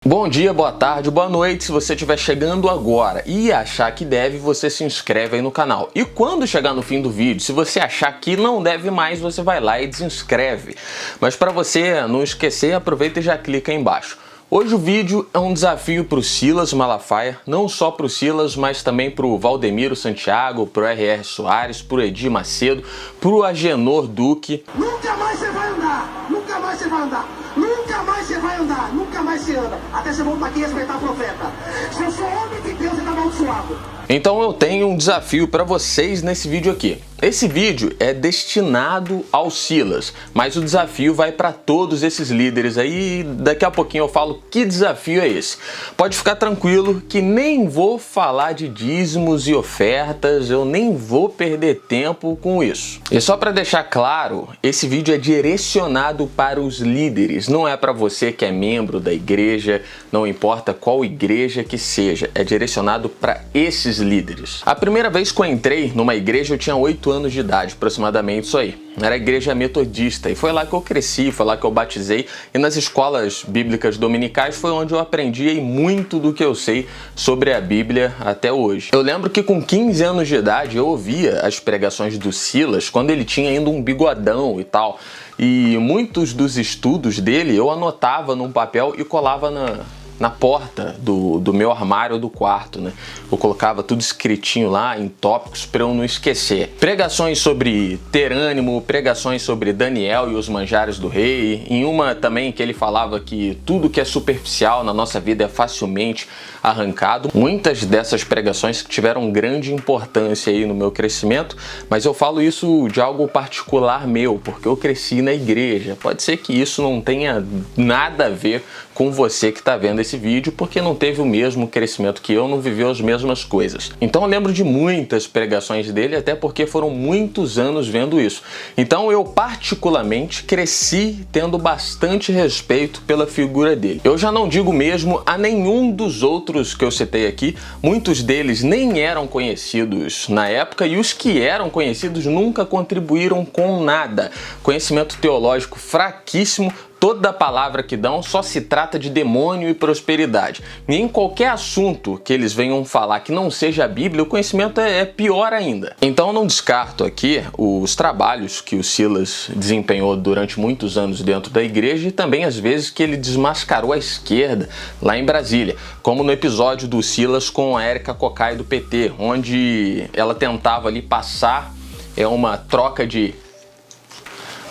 Bom dia, boa tarde, boa noite. Se você estiver chegando agora e achar que deve, você se inscreve aí no canal. E quando chegar no fim do vídeo, se você achar que não deve mais, você vai lá e desinscreve. Mas para você não esquecer, aproveita e já clica aí embaixo. Hoje o vídeo é um desafio para o Silas Malafaia, não só para o Silas, mas também para o Valdemiro Santiago, para o R.R. Soares, para o Edir Macedo, para o Agenor Duque. Nunca mais você vai andar, nunca mais você vai andar, nunca mais você vai andar, nunca mais você anda, até você voltar aqui e respeitar o profeta. Se eu sou homem de Deus, você está amaldiçoado. Então eu tenho um desafio para vocês nesse vídeo aqui. Esse vídeo é destinado ao Silas, mas o desafio vai para todos esses líderes aí. Daqui a pouquinho eu falo que desafio é esse. Pode ficar tranquilo que nem vou falar de dízimos e ofertas, eu nem vou perder tempo com isso. E só para deixar claro, esse vídeo é direcionado para os líderes, não é para você que é membro da igreja, não importa qual igreja que seja, é direcionado para esses líderes. A primeira vez que eu entrei numa igreja eu tinha 8 anos de idade, aproximadamente isso aí. Era a igreja metodista e foi lá que eu cresci, foi lá que eu batizei, e nas escolas bíblicas dominicais foi onde eu aprendi muito do que eu sei sobre a Bíblia até hoje. Eu lembro que com 15 anos de idade eu ouvia as pregações do Silas quando ele tinha ainda um bigodão e tal, e muitos dos estudos dele eu anotava num papel e colava na porta do meu armário do quarto, né? Eu colocava tudo escritinho lá em tópicos para eu não esquecer. Pregações sobre ter ânimo, pregações sobre Daniel e os manjares do rei. Em uma também que ele falava que tudo que é superficial na nossa vida é facilmente arrancado. Muitas dessas pregações tiveram grande importância aí no meu crescimento, mas eu falo isso de algo particular meu, porque eu cresci na igreja. Pode ser que isso não tenha nada a ver com você que está vendo esse vídeo, porque não teve o mesmo crescimento que eu, não viveu as mesmas coisas. Então eu lembro de muitas pregações dele, até porque foram muitos anos vendo isso. Então eu particularmente cresci tendo bastante respeito pela figura dele. Eu já não digo mesmo a nenhum dos outros que eu citei aqui, muitos deles nem eram conhecidos na época e os que eram conhecidos nunca contribuíram com nada. Conhecimento teológico fraquíssimo. Toda palavra que dão só se trata de demônio e prosperidade. E em qualquer assunto que eles venham falar que não seja a Bíblia, o conhecimento é pior ainda. Então eu não descarto aqui os trabalhos que o Silas desempenhou durante muitos anos dentro da igreja e também as vezes que ele desmascarou a esquerda lá em Brasília, como no episódio do Silas com a Érica Cocai do PT, onde ela tentava ali passar uma troca de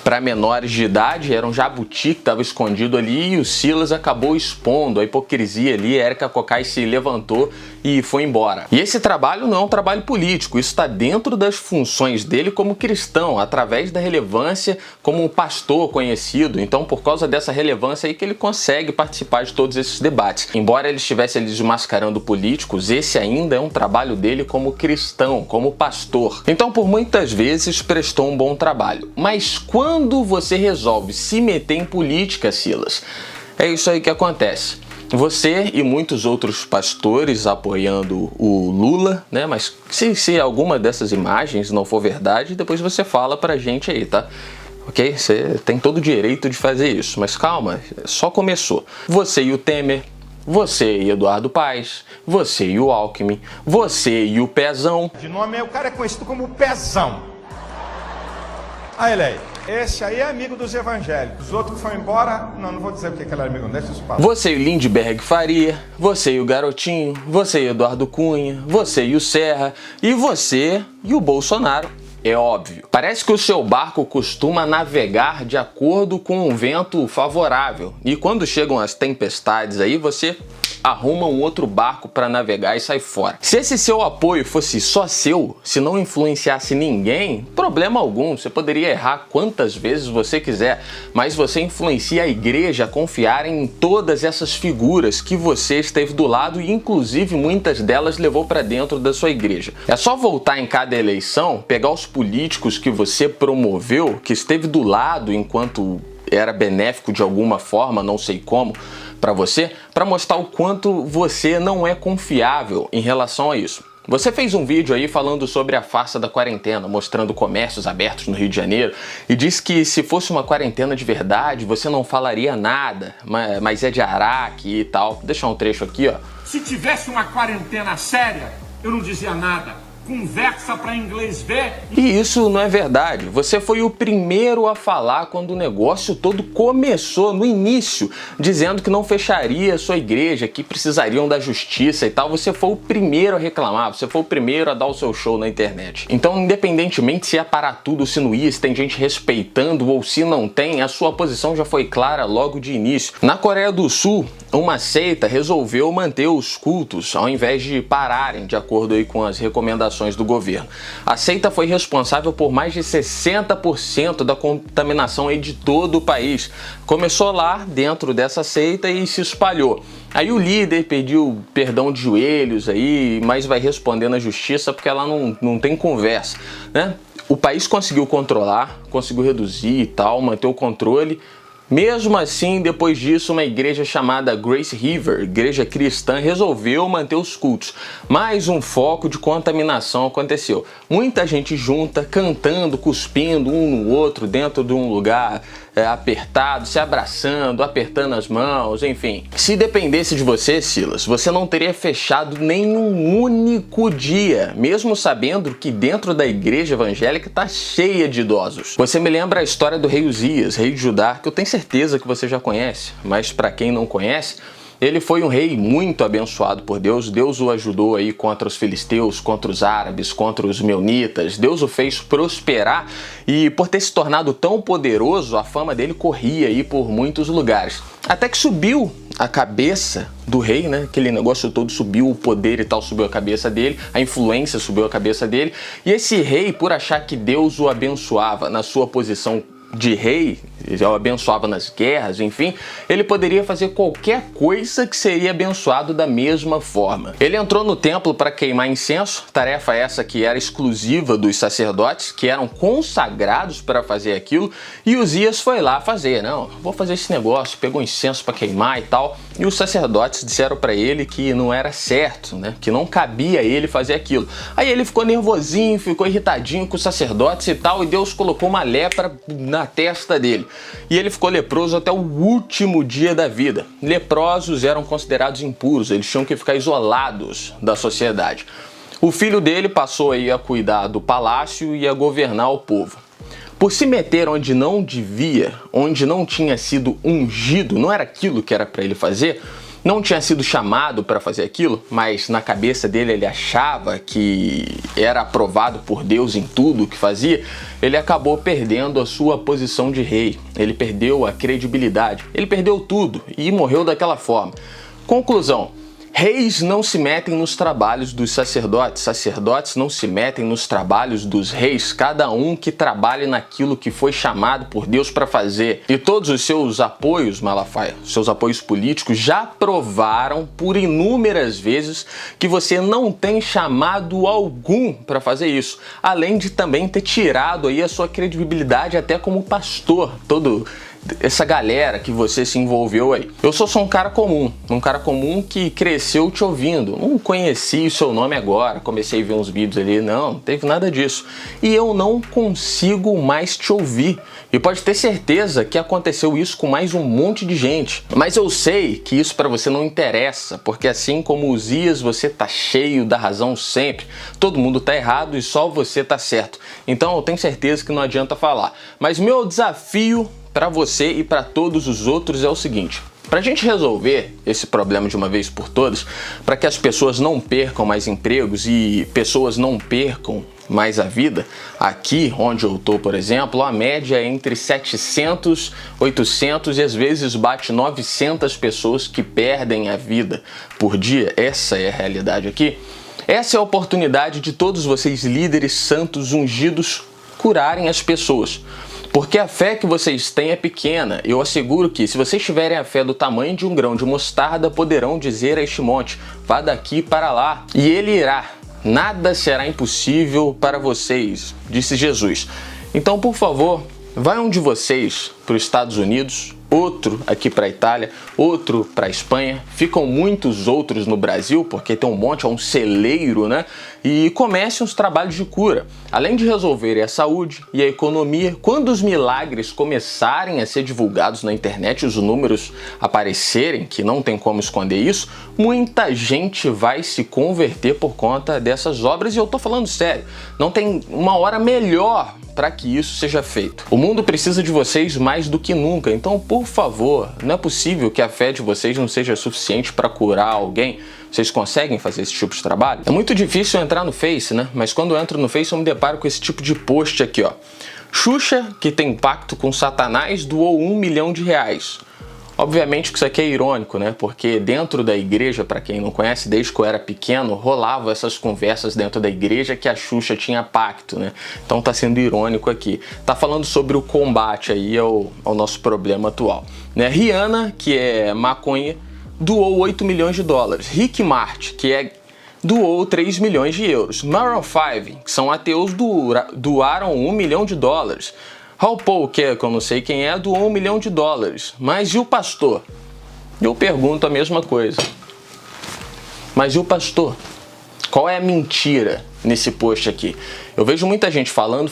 para menores de idade, era um jabuti que estava escondido ali e o Silas acabou expondo a hipocrisia ali. A Érica Cocai se levantou e foi embora. E esse trabalho não é um trabalho político, isso está dentro das funções dele como cristão, através da relevância como um pastor conhecido. Então, por causa dessa relevância aí que ele consegue participar de todos esses debates. Embora ele estivesse ali desmascarando políticos, esse ainda é um trabalho dele como cristão, como pastor. Então, por muitas vezes, prestou um bom trabalho. Mas quando você resolve se meter em política, Silas, é isso aí que acontece. Você e muitos outros pastores apoiando o Lula, né? Mas se alguma dessas imagens não for verdade, depois você fala pra gente aí, tá? Ok? Você tem todo o direito de fazer isso, mas calma, só começou. Você e o Temer, você e Eduardo Paes, você e o Alckmin, você e o Pezão. De nome, o cara é conhecido como Pezão. Aí ele aí. Esse aí é amigo dos evangélicos. Os outros que foram embora, não vou dizer porque que ele era amigo, não deixa isso para lá. Você e o Lindbergh Faria, você e o Garotinho, você e o Eduardo Cunha, você e o Serra, e você e o Bolsonaro. É óbvio. Parece que o seu barco costuma navegar de acordo com um vento favorável. E quando chegam as tempestades aí, você arruma um outro barco para navegar e sai fora. Se esse seu apoio fosse só seu, se não influenciasse ninguém, problema algum, você poderia errar quantas vezes você quiser, mas você influencia a igreja a confiar em todas essas figuras que você esteve do lado e inclusive muitas delas levou para dentro da sua igreja. É só voltar em cada eleição, pegar os políticos que você promoveu, que esteve do lado enquanto era benéfico de alguma forma, não sei como, para você, para mostrar o quanto você não é confiável em relação a isso. Você fez um vídeo aí falando sobre a farsa da quarentena, mostrando comércios abertos no Rio de Janeiro, e disse que se fosse uma quarentena de verdade, você não falaria nada, mas é de Araque e tal. Vou deixar um trecho aqui, ó. Se tivesse uma quarentena séria, eu não dizia nada. Conversa para inglês ver. E isso não é verdade. Você foi o primeiro a falar quando o negócio todo começou, no início, dizendo que não fecharia a sua igreja, que precisariam da justiça e tal. Você foi o primeiro a reclamar, você foi o primeiro a dar o seu show na internet. Então, independentemente se ia parar tudo, se não ia, se tem gente respeitando ou se não tem, a sua posição já foi clara logo de início. Na Coreia do Sul, uma seita resolveu manter os cultos ao invés de pararem, de acordo aí com as recomendações do governo. A seita foi responsável por mais de 60% da contaminação aí de todo o país. Começou lá dentro dessa seita e se espalhou. Aí o líder pediu perdão de joelhos aí, mas vai responder na justiça porque ela não tem conversa, né? O país conseguiu controlar, conseguiu reduzir e tal, manter o controle. Mesmo assim, depois disso, uma igreja chamada Grace River, igreja cristã, resolveu manter os cultos. Mais um foco de contaminação aconteceu. Muita gente junta, cantando, cuspindo um no outro dentro de um lugar apertado, se abraçando, apertando as mãos, enfim. Se dependesse de você, Silas, você não teria fechado nenhum único dia, mesmo sabendo que dentro da igreja evangélica está cheia de idosos. Você me lembra a história do rei Uzias, rei de Judá, que eu tenho certeza que você já conhece, mas para quem não conhece, ele foi um rei muito abençoado por Deus. Deus o ajudou aí contra os filisteus, contra os árabes, contra os meunitas. Deus o fez prosperar e por ter se tornado tão poderoso, a fama dele corria aí por muitos lugares. Até que subiu a cabeça do rei, né? Aquele negócio todo subiu, o poder e tal subiu a cabeça dele, a influência subiu a cabeça dele. E esse rei, por achar que Deus o abençoava na sua posição de rei, o abençoava nas guerras, enfim, ele poderia fazer qualquer coisa que seria abençoado da mesma forma. Ele entrou no templo para queimar incenso, tarefa essa que era exclusiva dos sacerdotes, que eram consagrados para fazer aquilo, e Uzias foi lá fazer, não, vou fazer esse negócio, pegou incenso para queimar e tal, e os sacerdotes disseram para ele que não era certo, né, que não cabia a ele fazer aquilo. Aí ele ficou nervosinho, ficou irritadinho com os sacerdotes e tal, e Deus colocou uma lepra na testa dele. E ele ficou leproso até o último dia da vida. Leprosos eram considerados impuros, eles tinham que ficar isolados da sociedade. O filho dele passou aí a cuidar do palácio e a governar o povo. Por se meter onde não devia, onde não tinha sido ungido, não era aquilo que era para ele fazer, não tinha sido chamado para fazer aquilo, mas na cabeça dele ele achava que era aprovado por Deus em tudo o que fazia, ele acabou perdendo a sua posição de rei, ele perdeu a credibilidade, ele perdeu tudo e morreu daquela forma. Conclusão: reis não se metem nos trabalhos dos sacerdotes, sacerdotes não se metem nos trabalhos dos reis, cada um que trabalhe naquilo que foi chamado por Deus para fazer. E todos os seus apoios, Malafaia, seus apoios políticos, já provaram por inúmeras vezes que você não tem chamado algum para fazer isso, além de também ter tirado aí a sua credibilidade até como pastor, essa galera que você se envolveu aí. Eu sou só um cara comum que cresceu te ouvindo. Não conheci o seu nome agora, comecei a ver uns vídeos ali, não teve nada disso. E eu não consigo mais te ouvir. E pode ter certeza que aconteceu isso com mais um monte de gente. Mas eu sei que isso para você não interessa, porque assim como Uzias, você tá cheio da razão sempre. Todo mundo tá errado e só você tá certo. Então eu tenho certeza que não adianta falar. Mas meu desafio para você e para todos os outros é o seguinte: para a gente resolver esse problema de uma vez por todas, para que as pessoas não percam mais empregos e pessoas não percam mais a vida, aqui onde eu tô, por exemplo, a média é entre 700, 800 e às vezes bate 900 pessoas que perdem a vida por dia. Essa é a realidade aqui. Essa é a oportunidade de todos vocês, líderes santos ungidos, curarem as pessoas. Porque a fé que vocês têm é pequena. Eu asseguro que, se vocês tiverem a fé do tamanho de um grão de mostarda, poderão dizer a este monte: vá daqui para lá, e ele irá. Nada será impossível para vocês, disse Jesus. Então, por favor, vai um de vocês para os Estados Unidos, outro aqui para a Itália, outro para a Espanha, ficam muitos outros no Brasil, porque tem um monte, é um celeiro, né? E comecem os trabalhos de cura. Além de resolverem a saúde e a economia, quando os milagres começarem a ser divulgados na internet, os números aparecerem, que não tem como esconder isso, muita gente vai se converter por conta dessas obras, e eu tô falando sério, não tem uma hora melhor para que isso seja feito. O mundo precisa de vocês mais do que nunca, então, por favor, não é possível que a fé de vocês não seja suficiente para curar alguém. Vocês conseguem fazer esse tipo de trabalho? É muito difícil entrar no Face, né? Mas quando eu entro no Face eu me deparo com esse tipo de post aqui, ó. Xuxa, que tem pacto com Satanás, doou R$1 milhão. Obviamente que isso aqui é irônico, né? Porque dentro da igreja, para quem não conhece, desde que eu era pequeno, rolavam essas conversas dentro da igreja que a Xuxa tinha pacto, né? Então tá sendo irônico aqui. Tá falando sobre o combate aí ao nosso problema atual, né? Rihanna, que é maconha, doou $8 milhões. Rick Martin, que doou 3 milhões de euros. Maroon 5, que são ateus, doaram $1 milhão. RuPaul, que eu não sei quem é, doou $1 milhão. Mas e o pastor? Eu pergunto a mesma coisa. Mas e o pastor? Qual é a mentira nesse post aqui? Eu vejo muita gente falando,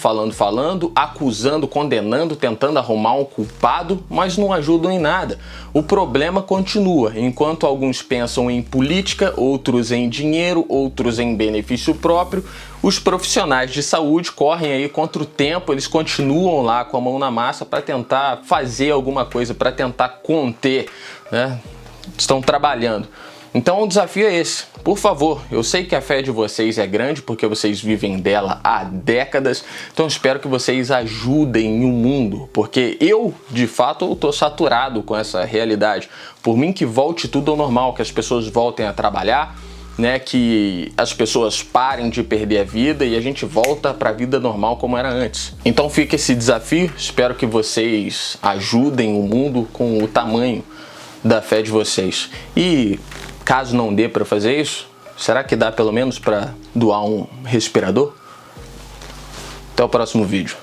acusando, condenando, tentando arrumar um culpado, mas não ajudam em nada. O problema continua. Enquanto alguns pensam em política, outros em dinheiro, outros em benefício próprio, os profissionais de saúde correm aí contra o tempo, eles continuam lá com a mão na massa para tentar fazer alguma coisa, para tentar conter, né? Estão trabalhando. Então o desafio é esse. Por favor, eu sei que a fé de vocês é grande porque vocês vivem dela há décadas, então eu espero que vocês ajudem o mundo, porque eu, de fato, estou saturado com essa realidade. Por mim que volte tudo ao normal, que as pessoas voltem a trabalhar, né, que as pessoas parem de perder a vida e a gente volta para a vida normal como era antes. Então fica esse desafio, espero que vocês ajudem o mundo com o tamanho da fé de vocês. E caso não dê para fazer isso, será que dá pelo menos para doar um respirador? Até o próximo vídeo.